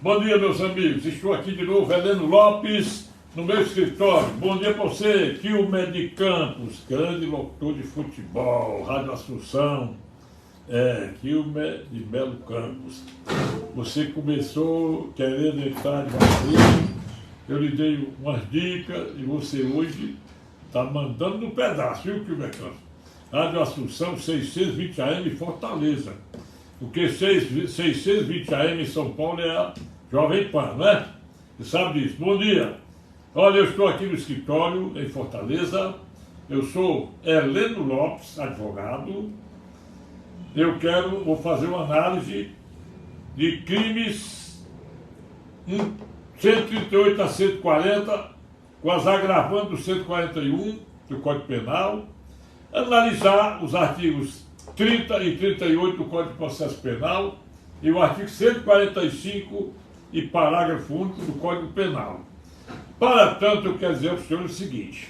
Bom dia, meus amigos. Estou aqui de novo, Heleno Lopes, no meu escritório. Bom dia para você, Quilmer de Campos, grande locutor de futebol, Rádio Assunção. Quilmer de Melo Campos. Você começou querendo entrar devagarzinho, eu lhe dei umas dicas e você hoje está mandando no pedaço, viu, Quilmer Campos? Rádio Assunção, 620 AM Fortaleza. Porque 620 AM em São Paulo é a Jovem Pan, né? Você sabe disso. Bom dia. Olha, eu estou aqui no escritório em Fortaleza. Eu sou Heleno Lopes, advogado. Vou fazer uma análise de crimes 138 a 140, com as agravantes do 141 do Código Penal. Analisar os artigos 30 e 38 do Código de Processo Penal e o artigo 145 e parágrafo único do Código Penal. Para tanto, eu quero dizer ao senhor o seguinte: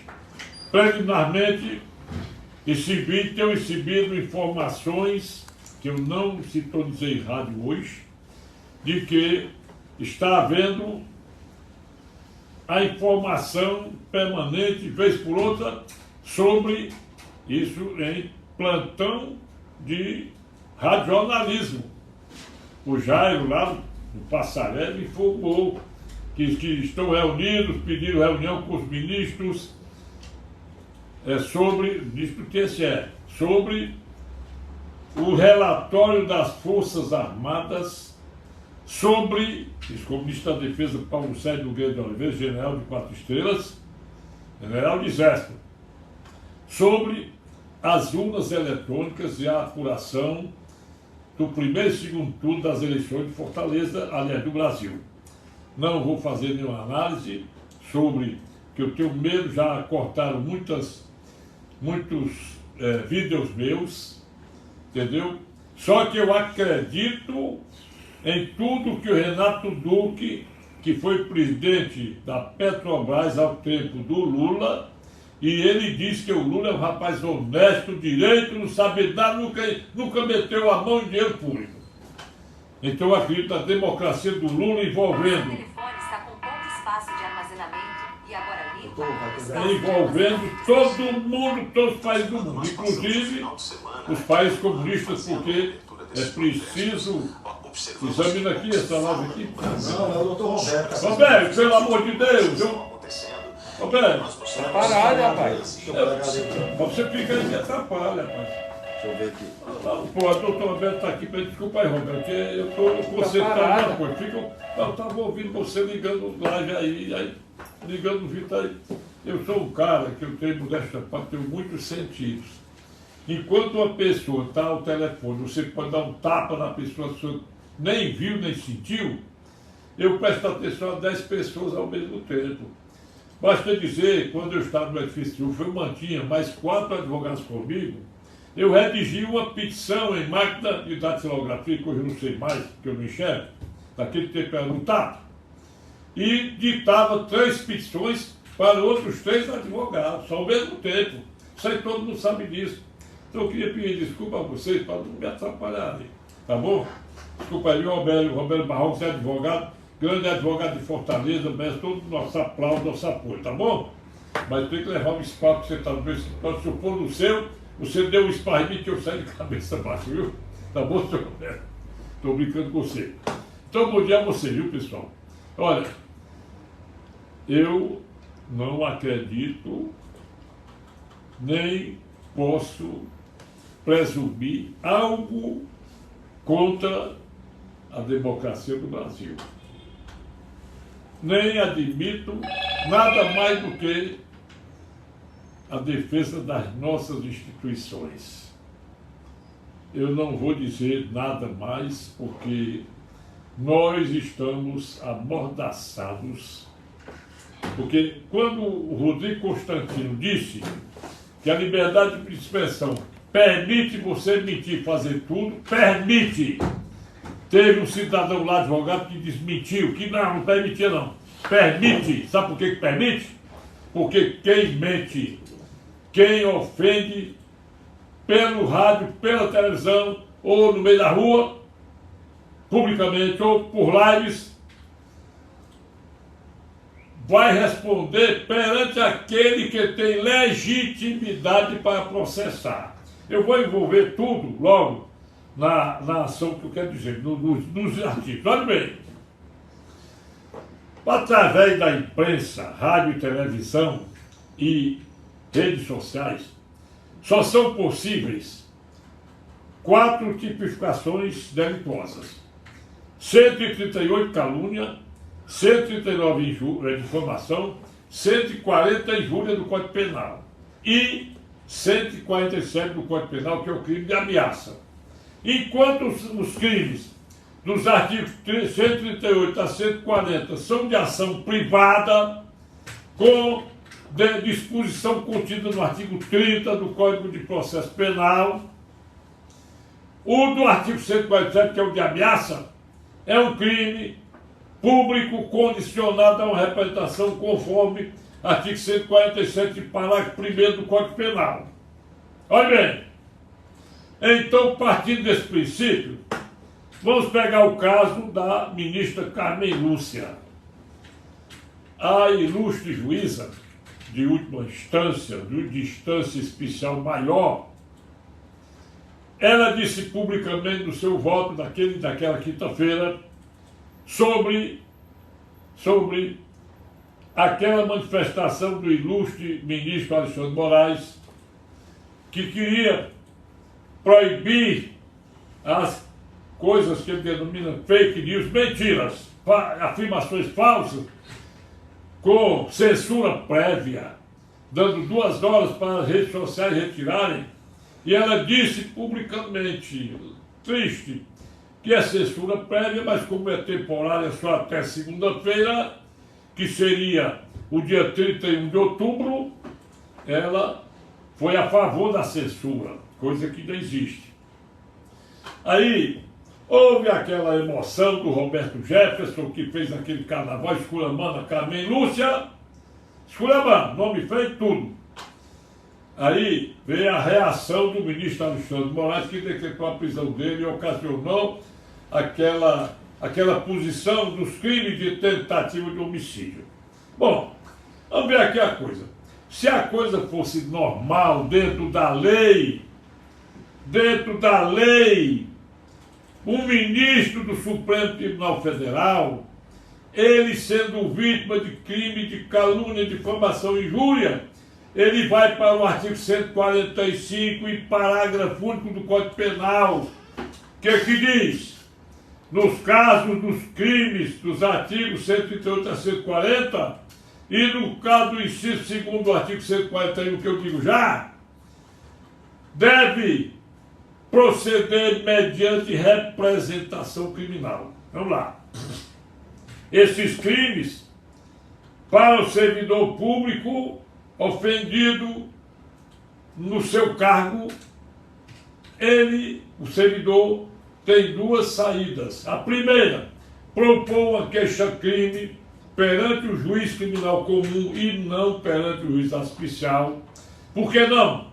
preliminarmente, tenho recebido informações que eu não sintonizei em rádio hoje, de que está havendo a informação permanente, vez por outra, sobre isso em plantão de radiojornalismo. O Jairo, lá no Passaré, me informou que estão reunidos, pediram reunião com os ministros ministro TSE, sobre o relatório das Forças Armadas sobre, isso como ministro da Defesa Paulo Sérgio Nogueira de Oliveira, general de 4 estrelas, general de Exército, sobre as urnas eletrônicas e a apuração do primeiro e segundo turno das eleições de Fortaleza, aliás, do Brasil. Não vou fazer nenhuma análise sobre, que eu tenho medo, já cortaram muitos vídeos meus, entendeu? Só que eu acredito em tudo que o Renato Duque, que foi presidente da Petrobras ao tempo do Lula, e ele diz que o Lula é um rapaz honesto, direito, não sabe nada, nunca meteu a mão em dinheiro público. Então eu acredito na democracia do Lula envolvendo... O telefone está com pouco espaço de armazenamento e agora envolvendo todo mundo, todos os países do mundo, inclusive os países comunistas, porque é preciso... Examina aqui essa live aqui. Não, é o doutor Roberto. Roberto, pelo amor de Deus, Roberto. Tá parado, rapaz. Você fica aí e me atrapalha, rapaz. Deixa eu ver aqui. Pô, o doutor Roberto está aqui, desculpa aí, Roberto, porque eu estou concentrado na coisa. Eu estava ouvindo você ligando live aí, ligando o vídeo aí. Eu sou um cara que eu tenho modéstia parte, tenho muitos sentidos. Enquanto uma pessoa está ao telefone, você pode dar um tapa na pessoa, a pessoa nem viu, nem sentiu, eu presto atenção a 10 pessoas ao mesmo tempo. Basta dizer, quando eu estava no edifício, eu mantinha mais 4 advogados comigo, eu redigi uma petição em máquina de datilografia, que hoje eu não sei mais, que eu não enxergo, naquele tempo era no tato, e ditava 3 petições para outros 3 advogados, ao mesmo tempo. Isso aí todo mundo sabe disso. Então eu queria pedir desculpa a vocês para não me atrapalharem, tá bom? Desculpa aí, Roberto Barroco, você é advogado, grande advogado de Fortaleza, merece todo o nosso aplauso, nosso apoio, tá bom? Mas tem que levar o espaço que você está no meu escritório. Se eu for no seu, você deu um espaço em mim que eu saio de cabeça baixa, viu? Tá bom, senhor Roberto? Estou brincando com você. Então, bom dia a você, viu, pessoal? Olha, eu não acredito, nem posso presumir algo contra a democracia do Brasil. Nem admito nada mais do que a defesa das nossas instituições. Eu não vou dizer nada mais, porque nós estamos amordaçados. Porque quando o Rodrigo Constantino disse que a liberdade de expressão permite você mentir, fazer tudo, permite. Teve um cidadão lá, advogado, que desmentiu, que não permitia não. Permite. Sabe por que permite? Porque quem mente, quem ofende pelo rádio, pela televisão, ou no meio da rua, publicamente, ou por lives, vai responder perante aquele que tem legitimidade para processar. Eu vou envolver tudo logo na ação que eu quero dizer, nos artigos. Olha bem, através da imprensa, rádio e televisão e redes sociais, só são possíveis 4 tipificações delituosas: 138 calúnia, 139 injúria, difamação, 140 injúria do Código Penal e 147 do Código Penal, que é o crime de ameaça. Enquanto os crimes dos artigos 138 a 140 são de ação privada, com disposição contida no artigo 30 do Código de Processo Penal, o do artigo 147, que é o de ameaça, é um crime público condicionado a uma representação conforme artigo 147, parágrafo 1º do Código Penal. Olha bem, então, partindo desse princípio, vamos pegar o caso da ministra Carmen Lúcia. A ilustre juíza de última instância, de instância especial maior, ela disse publicamente no seu voto daquela quinta-feira sobre aquela manifestação do ilustre ministro Alexandre de Moraes, que queria proibir as coisas que ele denomina fake news, mentiras, afirmações falsas, com censura prévia, dando 2 horas para as redes sociais retirarem. E ela disse publicamente, triste, que é censura prévia, mas como é temporária só até segunda-feira, que seria o dia 31 de outubro, ela foi a favor da censura, coisa que não existe. Aí houve aquela emoção do Roberto Jefferson, que fez aquele carnaval esculamando a Carmen Lúcia, esculamando, nome feio e tudo. Aí veio a reação do ministro Alexandre de Moraes, que decretou a prisão dele e ocasionou aquela posição dos crimes de tentativa de homicídio. Bom, vamos ver aqui a coisa. Se a coisa fosse normal, dentro da lei, um ministro do Supremo Tribunal Federal, ele sendo vítima de crime de calúnia, difamação e injúria, ele vai para o artigo 145 e parágrafo único do Código Penal, que diz: nos casos dos crimes dos artigos 138 a 140, e no caso do inciso 2º do artigo 141, que eu digo já, deve proceder mediante representação criminal. Vamos lá. Esses crimes, para o servidor público ofendido no seu cargo, o servidor tem 2 saídas. A primeira, propor uma queixa-crime perante o juiz criminal comum e não perante o juiz especial. Por que não?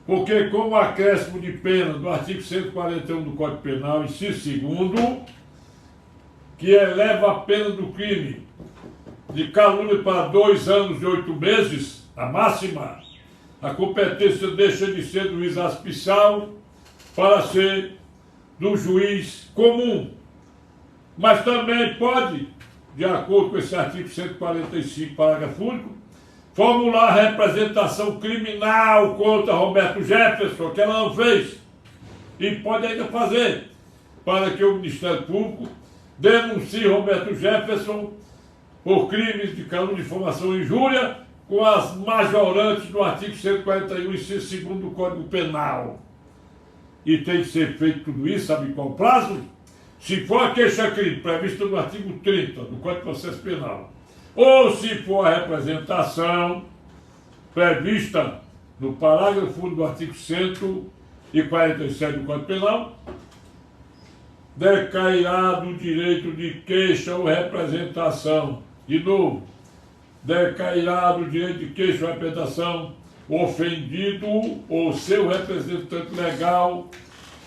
Porque com o acréscimo de pena do artigo 141 do Código Penal, inciso 2º, que eleva a pena do crime de calúnia para 2 anos e 8 meses, a máxima, a competência deixa de ser do juiz especial para ser do juiz comum. Mas também pode, de acordo com esse artigo 145, parágrafo único, formular representação criminal contra Roberto Jefferson, que ela não fez, e pode ainda fazer, para que o Ministério Público denuncie Roberto Jefferson por crimes de calúnia, difamação e injúria, com as majorantes do artigo 141, inciso 2º do Código Penal. E tem que ser feito tudo isso, sabe qual prazo? Se for a queixa-crime prevista no artigo 30 do Código de Processo Penal, ou se for a representação prevista no parágrafo único do artigo 147 do Código Penal, decairá do direito de queixa ou representação. De novo, decairá do direito de queixa ou representação o ofendido ou seu representante legal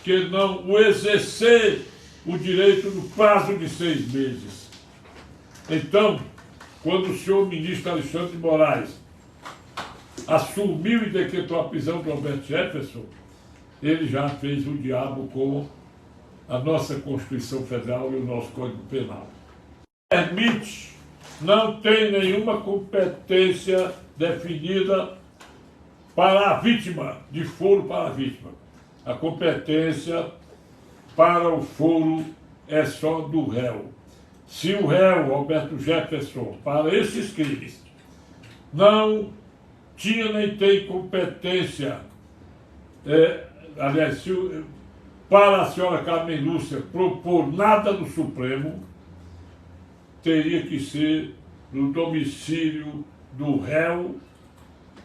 que não o exercer o direito no prazo de 6 meses. Então, quando o senhor ministro Alexandre de Moraes assumiu e decretou a prisão do Roberto Jefferson, ele já fez o diabo com a nossa Constituição Federal e o nosso Código Penal. Permite, não tem nenhuma competência definida para a vítima, de foro para a vítima. A competência para o foro é só do réu. Se o réu, Roberto Jefferson, para esses crimes, não tinha nem tem competência, aliás, para a senhora Carmen Lúcia propor nada no Supremo, teria que ser no domicílio do réu,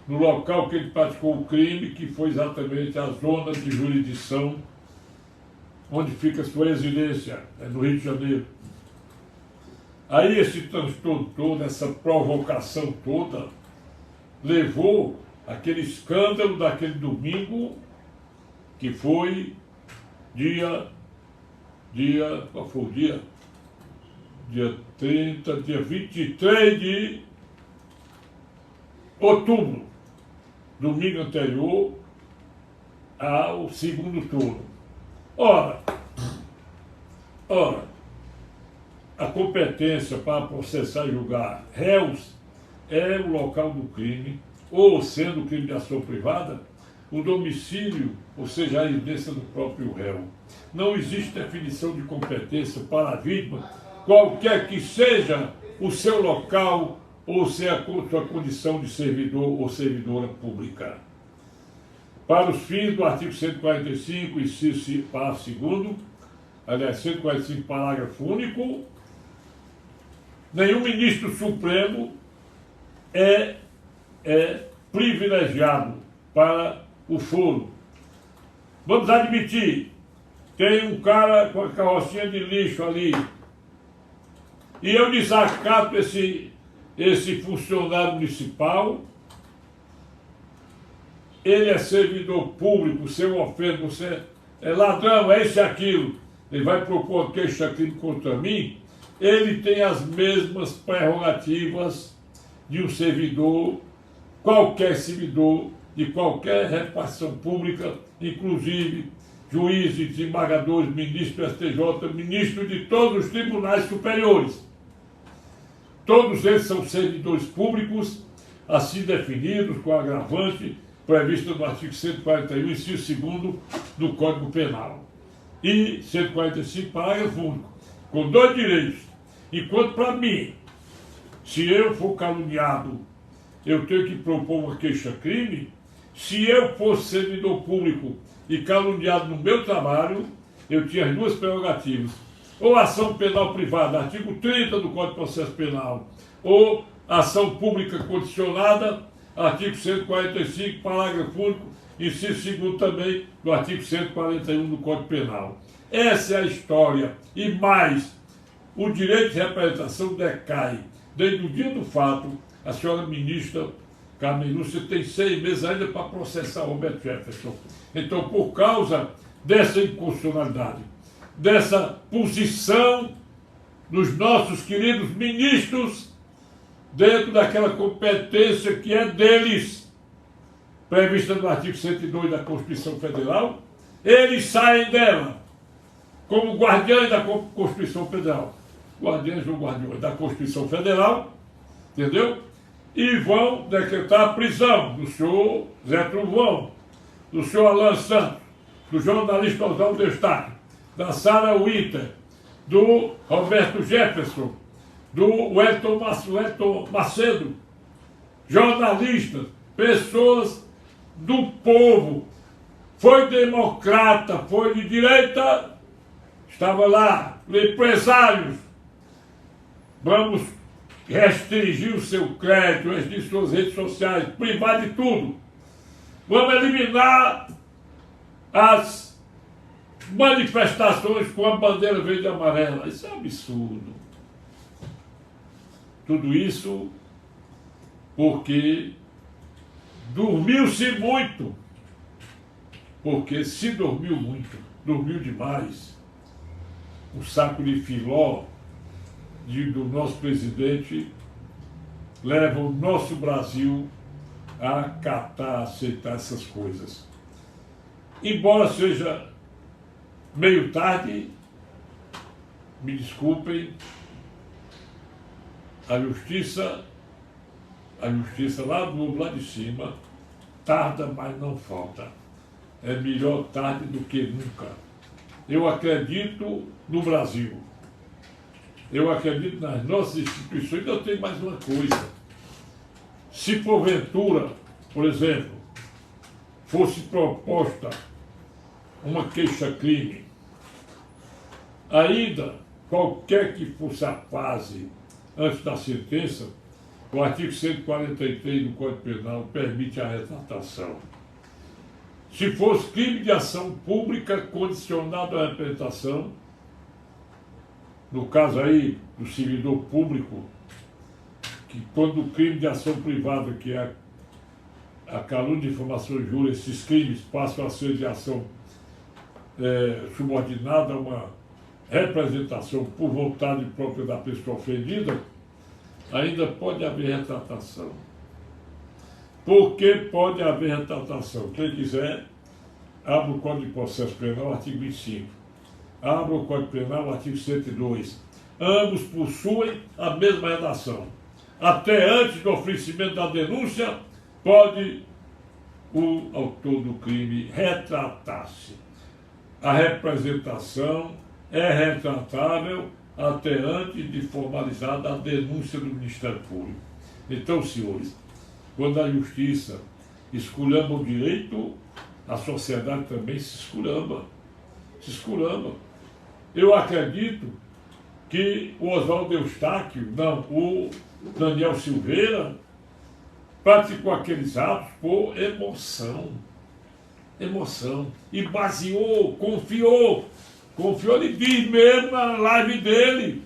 no local que ele praticou o crime, que foi exatamente a zona de jurisdição onde fica a sua residência, no Rio de Janeiro. Aí esse transtorno todo, essa provocação toda, levou aquele escândalo daquele domingo, que foi qual foi o dia? Dia 30, dia 23 de outubro, domingo anterior ao segundo turno. Ora, a competência para processar e julgar réus é o local do crime, ou sendo crime de ação privada, o domicílio, ou seja, a residência do próprio réu. Não existe definição de competência para a vítima, qualquer que seja o seu local ou se a sua condição de servidor ou servidora pública. Para os fins do artigo 145, inciso parágrafo 2º, aliás, 145, parágrafo único, nenhum ministro supremo é privilegiado para o foro. Vamos admitir, tem um cara com a carrocinha de lixo ali, e eu desacato esse funcionário municipal, ele é servidor público, se eu ofendo, você é ladrão, é isso e aquilo, ele vai propor queixa-crime contra mim, ele tem as mesmas prerrogativas de um servidor, qualquer servidor de qualquer repartição pública, inclusive juízes, desembargadores, ministros do STJ, ministros de todos os tribunais superiores. Todos eles são servidores públicos, assim definidos, com agravante prevista no artigo 141, inciso 2º do Código Penal. E 145, parágrafo único, com dois direitos. Enquanto para mim, se eu for caluniado, eu tenho que propor uma queixa-crime, se eu fosse servidor público e caluniado no meu trabalho, eu tinha as duas prerrogativas. Ou ação penal privada, artigo 30 do Código de Processo Penal, ou ação pública condicionada, artigo 145, parágrafo único, inciso 2º também do artigo 141 do Código Penal. Essa é a história. E mais, o direito de representação decai. Desde o dia do fato, a senhora ministra Carmen Lúcia tem 6 meses ainda para processar Roberto Jefferson. Então, por causa dessa inconstitucionalidade, dessa posição dos nossos queridos ministros dentro daquela competência que é deles, prevista no artigo 102 da Constituição Federal, eles saem dela como guardiões da Constituição Federal, guardiões ou guardiões da Constituição Federal, entendeu? E vão decretar a prisão do senhor Zé Trovão, do senhor Alan Santos, do jornalista Oswaldo Eustáquio, da Sarah Winter, do Roberto Jefferson, do Wellington Macedo, jornalistas, pessoas do povo, foi democrata, foi de direita, estava lá, empresários, vamos restringir o seu crédito, restringir suas redes sociais, privar de tudo, vamos eliminar as manifestações com a bandeira verde e amarela. Isso é um absurdo. Tudo isso porque dormiu-se muito. Porque se dormiu muito, dormiu demais, o saco de filó do nosso presidente leva o nosso Brasil a acatar, a aceitar essas coisas. Embora seja meio tarde, me desculpem, a justiça lá de cima, tarda, mas não falta. É melhor tarde do que nunca. Eu acredito no Brasil. Eu acredito nas nossas instituições. Eu tenho mais uma coisa. Se porventura, por exemplo, fosse proposta uma queixa-crime, ainda, qualquer que fosse a fase antes da sentença, o artigo 143 do Código Penal permite a retratação. Se fosse crime de ação pública condicionado à representação, no caso aí do servidor público, que quando o crime de ação privada, que é a calúnia, difamação e injúria, esses crimes passam a ser de ação subordinada a uma representação por vontade própria da pessoa ofendida, ainda pode haver retratação. Por que pode haver retratação? Quem quiser, abra o Código de Processo Penal, artigo 25. Abra o Código Penal, artigo 102. Ambos possuem a mesma redação. Até antes do oferecimento da denúncia, pode o autor do crime retratar-se. A representação é retratável até antes de formalizada a denúncia do Ministério Público. Então, senhores, quando a justiça esculhamba o direito, a sociedade também se esculhamba. Se esculhamba. Eu acredito que o Oswaldo Eustáquio, não, o Daniel Silveira, praticou aqueles atos por emoção. Emoção. E baseou, confiou, ele diz mesmo na live dele,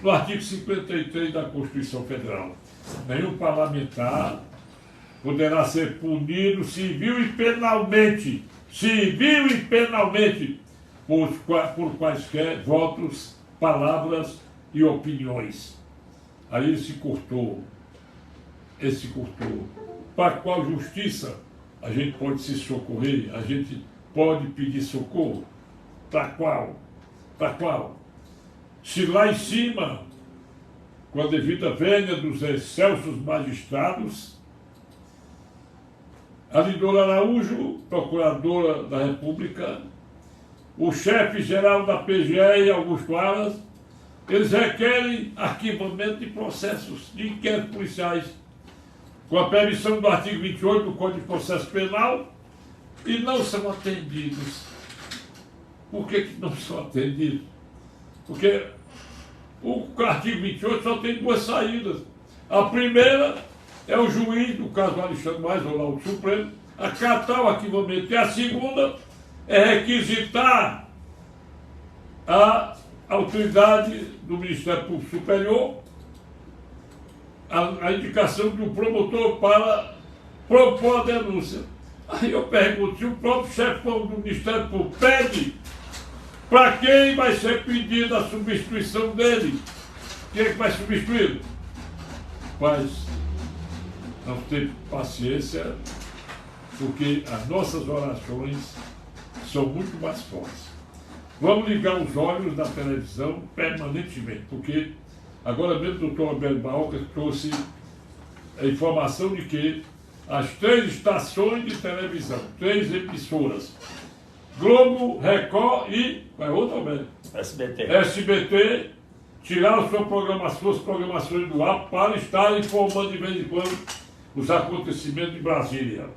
no artigo 53 da Constituição Federal. Nenhum parlamentar poderá ser punido civil e penalmente, por quaisquer votos, palavras e opiniões. Aí ele se cortou. Para qual justiça a gente pode se socorrer? A gente pode pedir socorro? Para qual? Se lá em cima, com a devida vênia dos excelsos magistrados, a Lidora Araújo, procuradora da República, o chefe-geral da PGE e Augusto Aras, eles requerem arquivamento de processos, de inquéritos policiais, com a permissão do artigo 28 do Código de Processo Penal, e não são atendidos. Por que não são atendidos? Porque o artigo 28 só tem duas saídas. A primeira é o juiz, no caso Alexandre Moraes, ou lá o Supremo, acatar o arquivamento. E a segunda é requisitar a autoridade do Ministério Público Superior a indicação de um promotor para propor a denúncia. Aí eu pergunto, se o próprio chefão do Ministério Público pede, para quem vai ser pedida a substituição dele? Quem é que vai substituí-lo? Mas não ter paciência, porque as nossas orações são muito mais fortes. Vamos ligar os olhos da televisão permanentemente, porque agora mesmo o doutor Alberto Barroca trouxe a informação de que as 3 estações de televisão, 3 emissoras, Globo, Record e... qual é outra, Alberto? SBT, tiraram suas programações do ar para estar informando de vez em quando os acontecimentos de Brasília.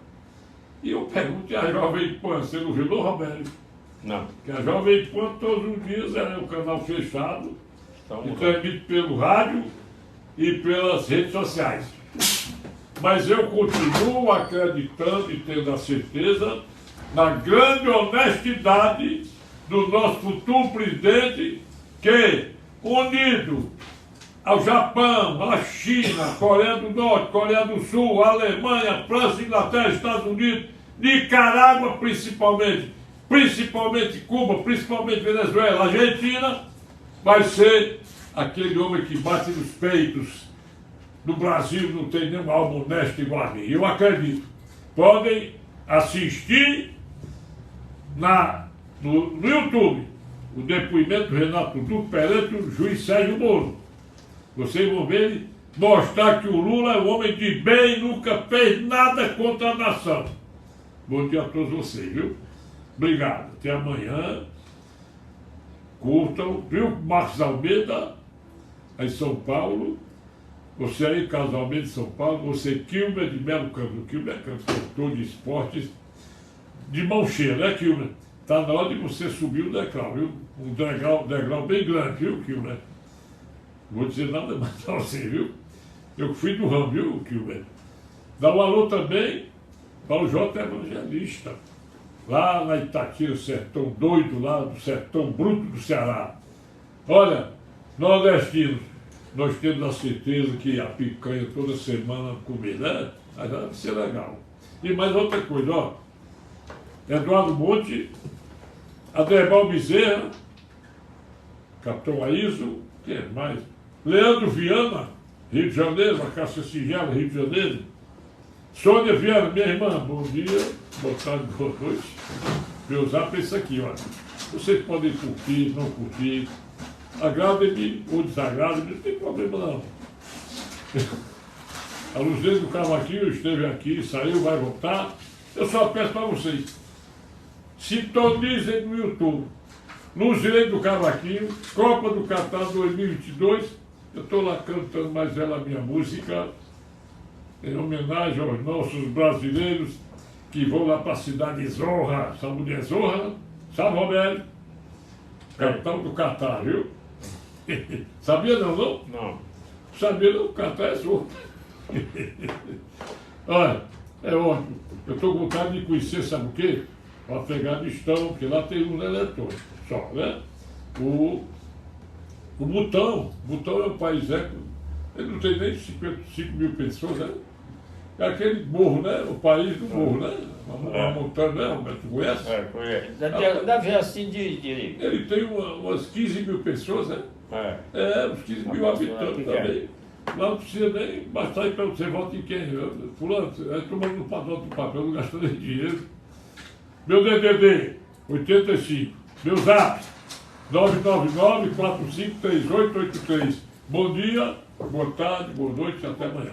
E eu pergunto, e a Jovem Pan, você não viu, não, Roberto? Não. Que a Jovem Pan todos os dias é um canal fechado, que transmite pelo rádio e pelas redes sociais. Mas eu continuo acreditando e tendo a certeza na grande honestidade do nosso futuro presidente, que, unido ao Japão, à China, Coreia do Norte, Coreia do Sul, Alemanha, França, Inglaterra, Estados Unidos, Nicarágua principalmente Cuba, principalmente Venezuela, Argentina, vai ser aquele homem que bate nos peitos no Brasil não tem nenhum alma honesta igual a mim. Eu acredito. Podem assistir no YouTube o depoimento do Renato Duque perante o juiz Sérgio Moro. Vocês vão ver ele mostrar que o Lula é um homem de bem, nunca fez nada contra a nação. Bom dia a todos vocês, viu? Obrigado. Até amanhã. Curtam, viu? Marcos Almeida, em São Paulo. Você aí, Carlos Almeida, de São Paulo. Você, Kilmer de Melo Campos. Kilmer é cantor de esportes de mão cheia, né, Kilmer? Está na hora de você subir o degrau, viu? Um degrau bem grande, viu, Kilmer? Não vou dizer nada mais para você, viu? Eu fui do ramo, viu, Kilmer? Dá um alô também para o J. Evangelista, lá na Itatiba, sertão doido, lá do sertão bruto do Ceará. Olha, nordestinos, nós temos a certeza que a picanha toda semana comer, né? Mas vai ser legal. E mais outra coisa, ó. Eduardo Monte, Aderbal Bezerra, Capitão Aíso, quem é mais? Leandro Viana, Rio de Janeiro, a Cássia Sigela, Rio de Janeiro. Sônia Viana, minha irmã, bom dia, boa tarde, boa noite. Meu zap é isso aqui, olha. Vocês podem curtir, não curtir, agradem-me ou desagradem-me, não tem problema não. A Luzia do Cavaquinho esteve aqui, saiu, vai voltar. Eu só peço para vocês, sintonizem no YouTube. Luzia do Cavaquinho, Copa do Catar 2022. Eu estou lá cantando mais ela minha música, em homenagem aos nossos brasileiros que vão lá para a cidade de Zorra. Sabe onde é Zorra? Sabe, Roberto? Capital do Catar, viu? Sabia não, não? Não. Sabia não, o Catar é Zorra. Olha, é ótimo. Eu estou com vontade de conhecer, sabe o quê? O Afeganistão, porque lá tem uns eletrônicos só, né? O Butão. Butão é um país, ele não tem nem 55 mil pessoas, né? É aquele morro, né? O país do morro, né? Uma montanha, né, Roberto? Tu conhece? É, conhece. Deve ser assim de... Ele tem umas 15 mil pessoas, né? Uns 15 mil habitantes também. Lá não precisa nem bastar ir para você, volta em quem? Fulano, tomando no padrão do papel, não gasta nem dinheiro. Meu DDD, 85. Meu zap, 999-453883. Bom dia, boa tarde, boa noite e até amanhã.